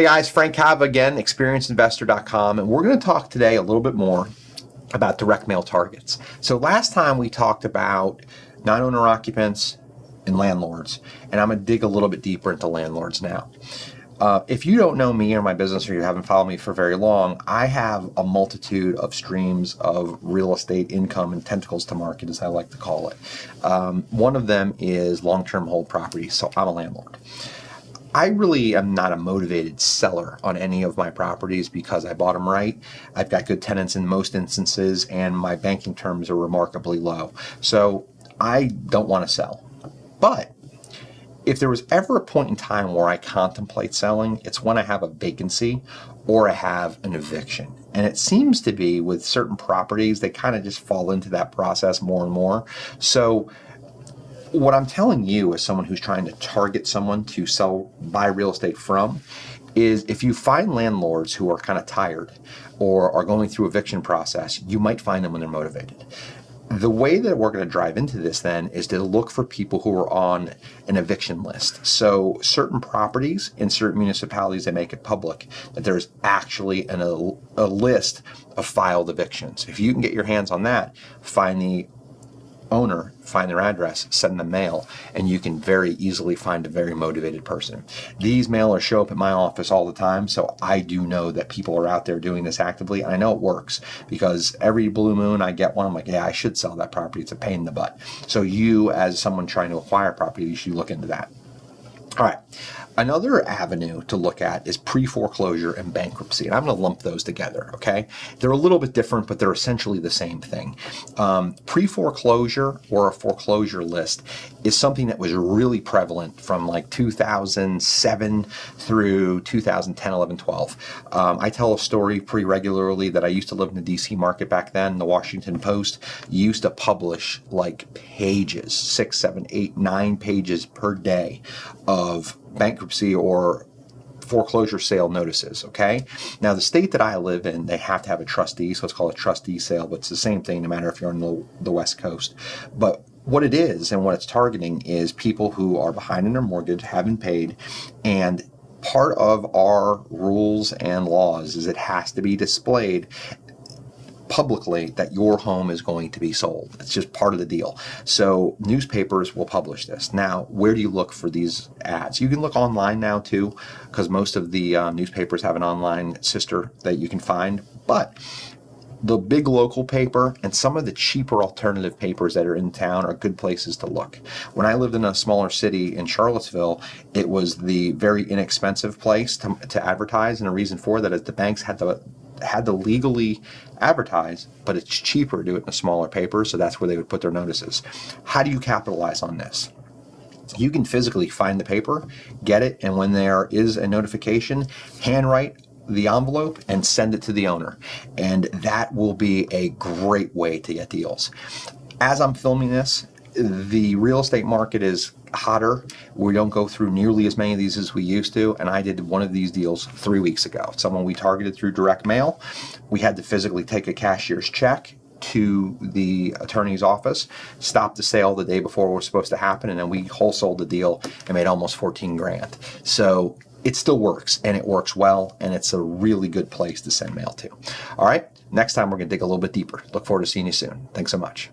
Hey guys, Frank Cava again, experiencedinvestor.com, and we're going to talk today a little bit more about direct mail targets. So last time we talked about non-owner occupants and landlords, and I'm going to dig a little bit deeper into landlords now. If you don't know me or my business, or you haven't followed me for very long, I have a multitude of streams of real estate income and tentacles to market, as I like to call it. One of them is long-term hold properties, so I'm a landlord. I really am not a motivated seller on any of my properties because I bought them right. I've got good tenants in most instances, and my banking terms are remarkably low. So I don't want to sell. But if there was ever a point in time where I contemplate selling, it's when I have a vacancy or I have an eviction. And it seems to be with certain properties, they kind of just fall into that process more and more. So what I'm telling you as someone who's trying to target someone to buy real estate from is if you find landlords who are kind of tired or are going through eviction process, you might find them when they're motivated. The way that we're going to drive into this then is to look for people who are on an eviction list. So certain properties in certain municipalities, they make it public that there's actually a list of filed evictions. If you can get your hands on that, find the owner, find their address, send them mail, and you can very easily find a very motivated person. These mailers show up at my office all the time, so I do know that people are out there doing this actively, and I know it works because every blue moon I get one, I'm like, yeah, I should sell that property. It's a pain in the butt. So you, as someone trying to acquire property, you should look into that. All right. Another avenue to look at is pre-foreclosure and bankruptcy, and I'm going to lump those together, okay? They're a little bit different, but they're essentially the same thing. Pre-foreclosure or a foreclosure list is something that was really prevalent from like 2007 through 2010, 11, 12. I tell a story pretty regularly that I used to live in the DC market back then. The Washington Post used to publish like pages, 6, 7, 8, 9 pages per day of bankruptcy or foreclosure sale notices, okay? Now, the state that I live in, they have to have a trustee, so it's called a trustee sale, but it's the same thing no matter if you're on the West Coast. But what it is and what it's targeting is people who are behind in their mortgage, haven't paid, and part of our rules and laws is it has to be displayed publicly that your home is going to be sold. It's just part of the deal. So newspapers will publish this. Now, where do you look for these ads? You can look online now too, because most of the newspapers have an online sister that you can find. But the big local paper and some of the cheaper alternative papers that are in town are good places to look. When I lived in a smaller city in Charlottesville, it was the very inexpensive place to advertise, and the reason for that is the banks had to legally advertise, but it's cheaper to do it in a smaller paper, so that's where they would put their notices. How do you capitalize on this? You can physically find the paper, get it, and when there is a notification, handwrite the envelope and send it to the owner. And that will be a great way to get deals. As I'm filming this, the real estate market is hotter. We don't go through nearly as many of these as we used to, and I did one of these deals 3 weeks ago. Someone we targeted through direct mail. We had to physically take a cashier's check to the attorney's office, stop the sale the day before it was supposed to happen, and then we wholesaled the deal and made almost 14 grand. So it still works, and it works well, and it's a really good place to send mail to. All right, next time we're going to dig a little bit deeper. Look forward to seeing you soon. Thanks so much.